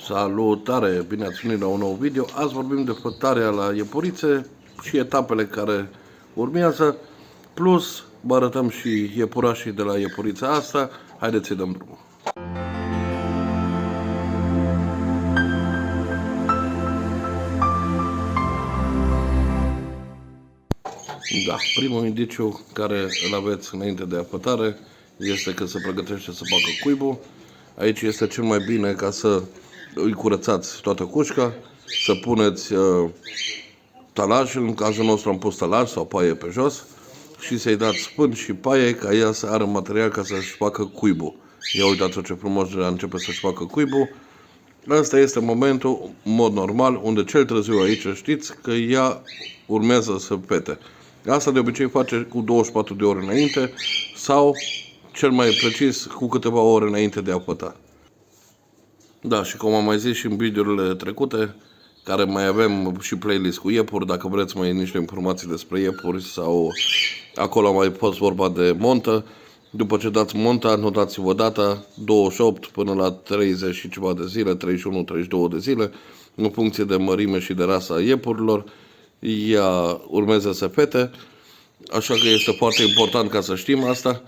Salutare! Bine ați venit la un nou video. Azi vorbim de fătarea la iepurițe și etapele care urmează, plus vă arătăm și iepurașii de la iepurița asta. Haideți să-i dăm drumul. Da, primul indiciu care îl aveți înainte de apătare este că se pregătește să facă cuibul. Aici este cel mai bine ca să îi curățați toată cușca, să puneți talaj, în cazul nostru am pus talaj sau paie pe jos, și să-i dați spân și paie ca ea să are material ca să-și facă cuibul. Ia uitați-o ce frumos deja începe să-și facă cuibul. Asta este momentul, în mod normal, unde cel târziu aici știți că ea urmează să pete. Asta de obicei face cu 24 de ore înainte sau, cel mai precis, cu câteva ore înainte de a păta. Da, și cum am mai zis și în videourile trecute, care mai avem și playlist cu iepuri, dacă vreți mai niște informații despre iepuri sau acolo mai fost vorba de montă. După ce dați monta, notați-vă data, 28 până la 30 și ceva de zile, 31-32 de zile, în funcție de mărime și de rasa iepurilor, ea urmează să fete, așa că este foarte important ca să știm asta.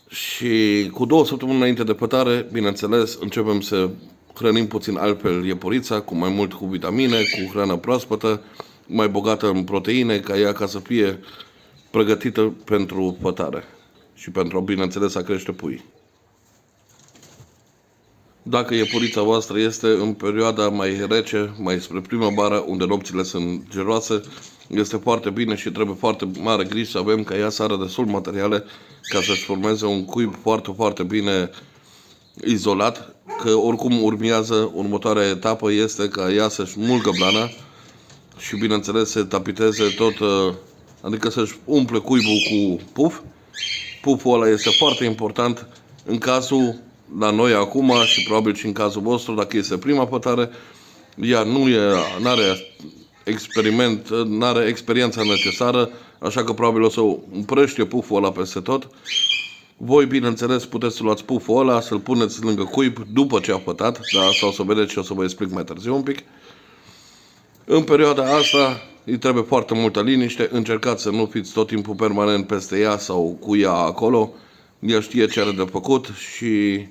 Și cu 2 săptămâni înainte de pătare, bineînțeles, începem să hrănim puțin altfel iepurița, cu mai mult cu vitamine, cu hrană proaspătă, mai bogată în proteine, ca ea ca să fie pregătită pentru pătare și pentru, bineînțeles, a crește pui. Dacă iepurița voastră este în perioada mai rece, mai spre primăvară, unde nopțile sunt geroase, este foarte bine și trebuie foarte mare grijă să avem ca ea să are destul materiale ca să-și formeze un cuib foarte, foarte bine izolat, că oricum urmează următoarea etapă este ca ea să-și mulgă blana și bineînțeles să tapiteze tot, adică să-și umple cuibul cu puf. Puful ăla este foarte important în cazul la noi acum și probabil și în cazul vostru, dacă este prima pătare, ea nu are experiența necesară, așa că probabil o să împrăștie puful ăla peste tot. Voi, bineînțeles, puteți să luați puful ăla, să-l puneți lângă cuib după ce a pătat, da, sau să vedeți și o să vă explic mai târziu un pic. În perioada asta îi trebuie foarte multă liniște, încercați să nu fiți tot timpul permanent peste ea sau cu ea acolo. Ea știe ce are de făcut și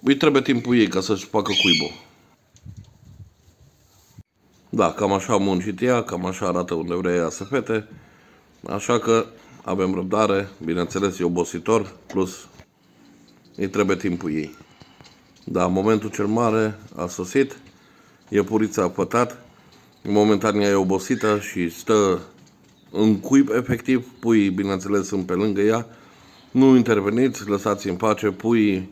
îi trebuie timpul ei ca să-și facă cuibul. Da, cam așa a muncit ea, cam așa arată unde vrea ea să fete, așa că avem răbdare, bineînțeles e obositor, plus îi trebuie timpul ei. Da, momentul cel mare a sosit, iepurița a pătat, momentan ea e obosită și stă în cuib efectiv, puii bineînțeles sunt pe lângă ea, nu interveniți, lăsați în pace, puii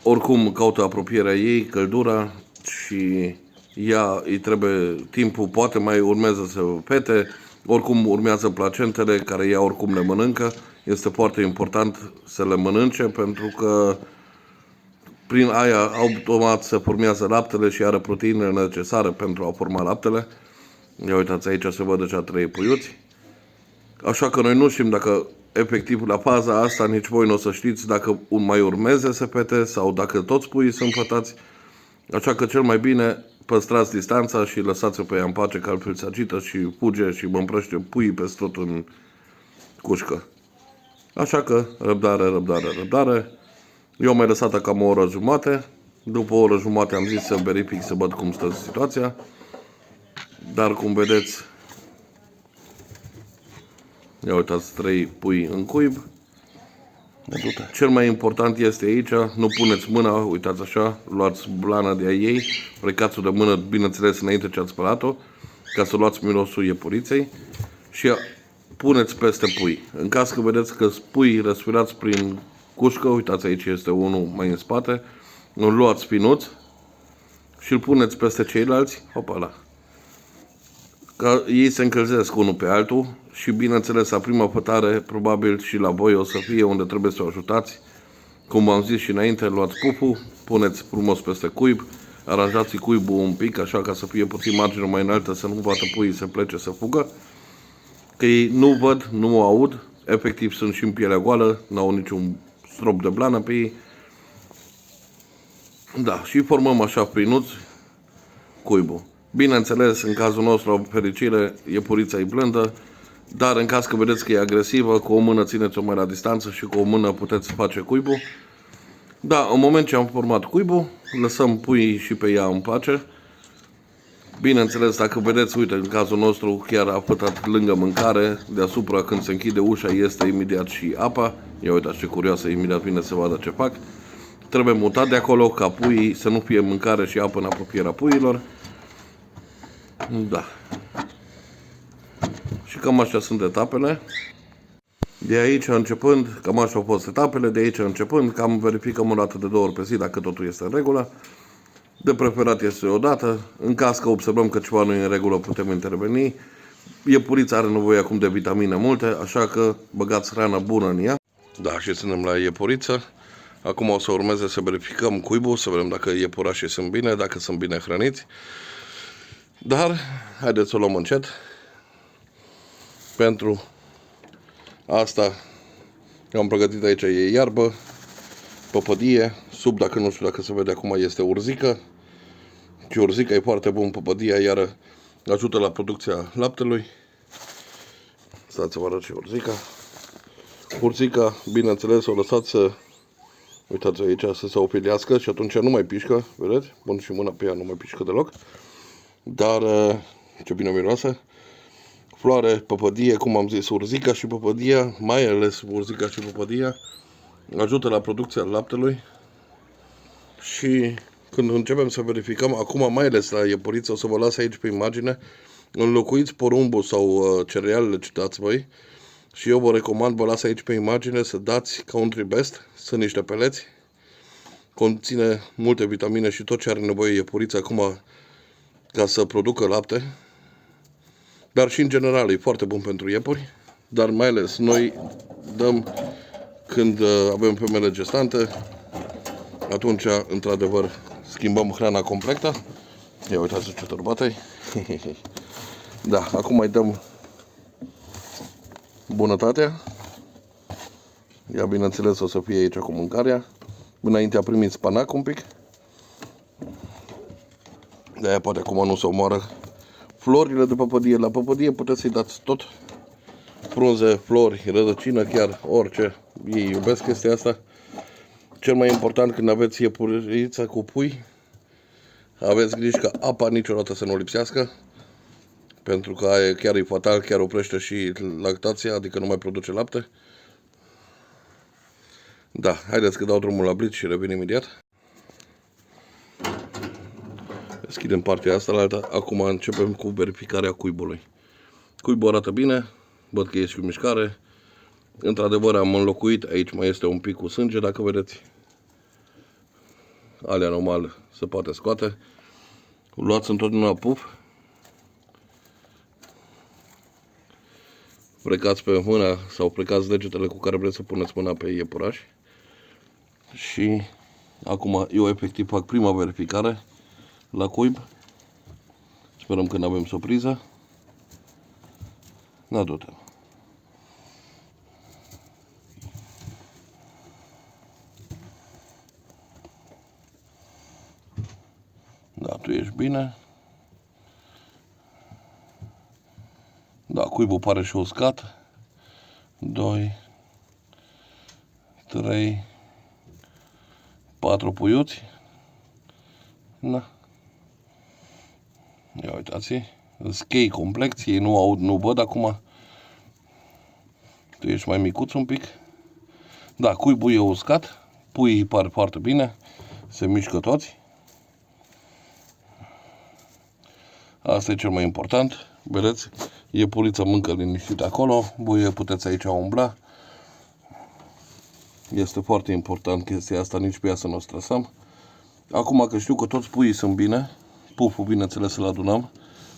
oricum caută apropierea ei, căldura și ea îi trebuie timpul, poate mai urmează să pete, oricum urmează placentele care ea oricum le mănâncă. Este foarte important să le mănânce pentru că prin aia automat se formează laptele și are proteinele necesare pentru a forma laptele. Ia uitați, aici se văd deja 3 puiuți. Așa că noi nu știm dacă efectiv la faza asta nici voi nu o să știți dacă mai urmeze să pete sau dacă toți puii sunt pătați. Așa că cel mai bine păstrați distanța și lăsați-o pe ea în pace, că altfel se agită și fuge și vă împrăște puii peste tot în cușcă. Așa că răbdare, răbdare, răbdare. Eu am mai lăsat cam o oră jumate. După o oră jumate am zis să verific, să văd cum stă situația. Dar cum vedeți, ia uitați, 3 pui în cuib. Cel mai important este aici, nu puneți mâna, uitați așa, luați blana de a ei, plecați-o de mână, bineînțeles, înainte ce ați spălat-o, ca să luați mirosul iepuriței și puneți peste pui. În caz că vedeți că pui răsfirați prin cușcă, uitați, aici este unul mai în spate, îl luați finuț și îl puneți peste ceilalți, hopala. Că ei se încălzesc unul pe altul și bineînțeles la prima pătare probabil și la voi o să fie unde trebuie să o ajutați. Cum am zis și înainte, luați puful, puneți frumos peste cuib, aranjați cuibul un pic așa ca să fie puțin margine mai înaltă, să nu vadă puii să plece să fugă. Că ei nu văd, nu aud, efectiv sunt și în pielea goală, n-au niciun strop de blană pe ei. Da, și formăm așa prin nuți cuibul. Bineînțeles, în cazul nostru, o fericire, iepurița e blândă, dar în caz că vedeți că e agresivă, cu o mână țineți-o mai la distanță și cu o mână puteți face cuibul. Da, în moment ce am format cuibul, lăsăm puii și pe ea în pace. Bineînțeles, dacă vedeți, uite, în cazul nostru chiar a pătat lângă mâncare, deasupra când se închide ușa este imediat și apa. Ia uitați ce curioasă, imediat vine să vadă ce fac. Trebuie mutat de acolo ca puii să nu fie mâncare și apă în apropierea puiilor. Da. Și cam așa sunt etapele. De aici începând, cam așa au fost etapele, de aici începând, cam verificăm o dată de 2 ori pe zi dacă totul este în regulă. De preferat este o dată. În caz că observăm că ceva nu e în regulă, putem interveni. Iepurița are nevoie acum de vitamine multe, așa că băgați hrana bună în ea. Da, și suntem la iepuriță. Acum o să urmeze să verificăm cuibul, să vedem dacă iepurașii sunt bine, dacă sunt bine hrăniți. Dar, haideți să o luăm încet. Pentru asta am pregătit aici e iarbă, păpădie, sub, dacă nu știu dacă se vede acum, este urzică. Și urzica e foarte bun, păpădia iară ajută la producția laptelui. Stați să vă arăt și urzica. Urzica, bineînțeles, o lăsați să, uitați aici, să se opilească și atunci nu mai pișcă, vedeți? Pun și mâna pe ea, nu mai pișcă deloc. Dar, ce bine miroase. Floare, păpădie, cum am zis, urzica și păpădia, mai ales urzica și păpădia, ajută la producția laptelui. Și când începem să verificăm, acum mai ales la iepuriță, o să vă las aici pe imagine, înlocuiți porumbul sau cerealele, citați voi, și eu vă recomand, vă las aici pe imagine, să dați Country Best, sunt niște peleți, conține multe vitamine și tot ce are nevoie iepurița acum ca să producă lapte, dar și în general e foarte bun pentru iepuri, dar mai ales noi dăm când avem femele gestante, atunci, într-adevăr, schimbăm hrana completă. Ia uitați ce turbată-i. Da, acum mai dăm bunătatea. Ea, bineînțeles, o să fie aici cu mâncarea. Înainte a primit spanac un pic. De-aia poate acum nu se omoară. Florile de păpădie. La păpădie puteți să-i dați tot. Frunze, flori, rădăcină, chiar orice. Ei iubesc chestia asta. Cel mai important când aveți iepurița cu pui, aveți grijă ca apa niciodată să nu lipsească, pentru că aia chiar e fatal, chiar oprește și lactația, adică nu mai produce lapte. Da, haideți că dau drumul la blitz și revin imediat. Deschidem partea asta la alta. Acum începem cu verificarea cuibului. Cuibul arată bine, văd că e și mișcare. Într-adevăr am înlocuit, aici mai este un pic cu sânge, dacă vedeți. Alea normal se poate scoate. Luați întotdeauna puf. Plecați pe mâna sau plecați degetele cu care vreți să puneți mâna pe iepuraș. Și acum eu efectiv fac prima verificare la cuib. Sperăm că nu avem surpriză. Da, du-te. Da, tu ești bine. Da, cuibul pare și uscat. 2, 3, 4 puiuți. Da. Ia uitați, schei complex, ei nu aud, nu văd acum. Tu ești mai micuț un pic. Da, cuibul e uscat, puii par foarte bine, se mișcă toți. Asta e cel mai important, vedeți, iepurița mâncă liniștit acolo, voi puteți aici umbla. Este foarte important chestia asta, nici pe ea să nu o stresăm. Acum că știu că toți puii sunt bine, puful bineînțeles să-l adunăm,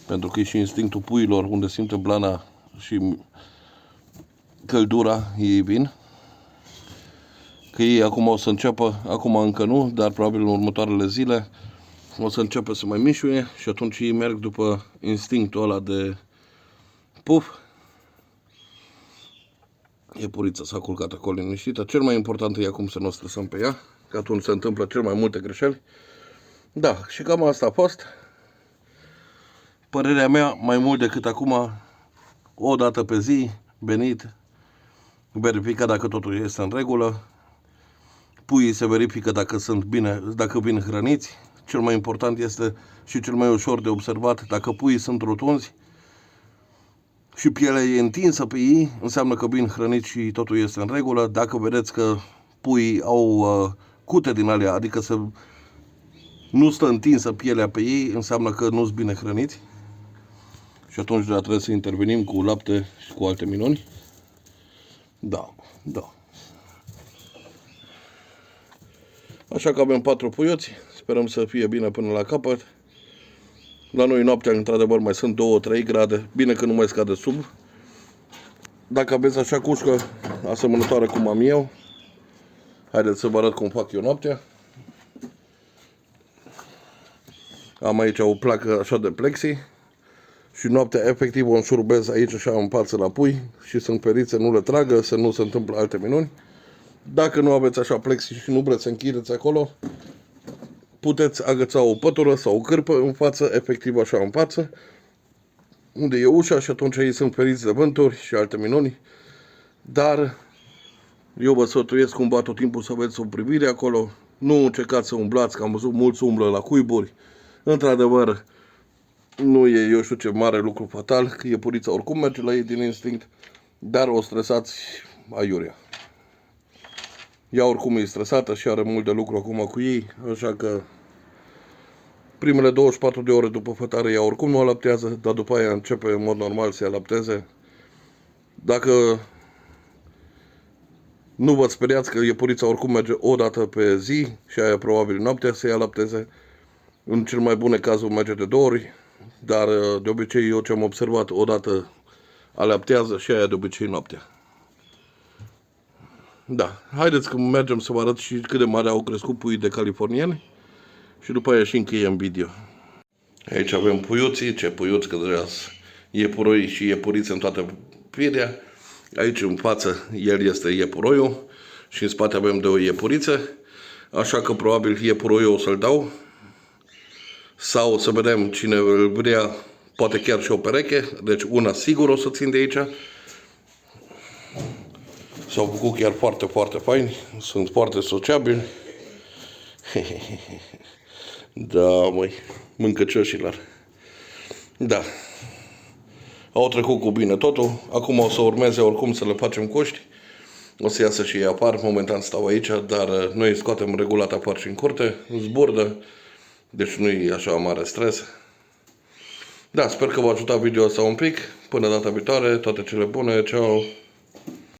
pentru că e și instinctul puiilor, unde simte blana și căldura, ei vin. Că ei acum o să înceapă, acum încă nu, dar probabil în următoarele zile o să înceapă să mai mișuie și atunci ei merg după instinctul ăla de puf. Iepurița s-a culcat acolo liniștită. Cel mai important e acum să nu stresăm pe ea, că atunci se întâmplă cel mai multe greșeli. Da, și cam asta a fost. Părerea mea, mai mult decât acum, o dată pe zi, venit, verifica dacă totul este în regulă. Puii se verifică dacă sunt bine, dacă vin hrăniți. Cel mai important este și cel mai ușor de observat, dacă puii sunt rotunzi și pielea e întinsă pe ei, înseamnă că vin hrăniți și totul este în regulă. Dacă vedeți că puii au cute din alea, adică nu stă întinsă pielea pe ei, înseamnă că nu sunt bine hrăniți. Și atunci trebuie să intervenim cu lapte și cu alte minuni. Da. Așa că avem 4 puioți, sperăm să fie bine până la capăt. La noi noaptea, într-adevăr, mai sunt 2-3 grade, bine că nu mai scade sub. Dacă aveți așa cușcă asemănătoare cum am eu, haideți să vă arăt cum fac eu noaptea. Am aici o placă așa de plexi și noaptea efectiv o înșurubez aici așa în față la pui și sunt feriți să nu le tragă, să nu se întâmplă alte minuni. Dacă nu aveți așa plexi și nu vreți să închideți acolo, puteți agăța o pătură sau o cârpă în față, efectiv așa în față, unde e ușa și atunci ei sunt feriți de vânturi și alte minuni. Dar eu vă sfătuiesc cumva tot timpul să aveți o privire acolo, nu încercați să umblați, că am văzut mulți umblă la cuiburi. Într-adevăr, nu e eu știu ce mare lucru fatal, că iepurița oricum merge la ei din instinct, dar o stresați aiurea. Ea oricum e stresată și are mult de lucru acum cu ei, așa că primele 24 de ore după fătare ea oricum nu alaptează, dar după aia începe în mod normal să alapteze. Dacă nu vă speriați că iepurița oricum merge o dată pe zi și aia probabil noaptea să alapteze, în cel mai bune cazuri merge de 2 ori, dar de obicei eu ce am observat, o dată alaptează și aia de obicei noaptea. Da, haideți că mergem să vă arăt și cât de mare au crescut puii de californieni și după aia și încheiem video. Aici avem puiuții, ce puiuți, că deja iepuroi și iepuriți în toată firea. Aici în față el este iepuroiul și în spate avem 2 iepurițe, așa că probabil iepuroiul o să-l dau. Sau să vedem cine îl vrea, poate chiar și o pereche, deci una sigur o să țin de aici. S-au făcut chiar foarte, foarte faini, sunt foarte sociabili. Da, măi, mâncăcioșilor. Da. Au trecut cu bine totul, acum o să urmeze oricum să le facem coști. O să iasă și ei apar, momentan stau aici, dar noi îi scoatem regulat apar și în curte, zburdă, deci nu e așa mare stres. Da, sper că v-a ajutat video ăsta un pic. Până data viitoare, toate cele bune, ceau!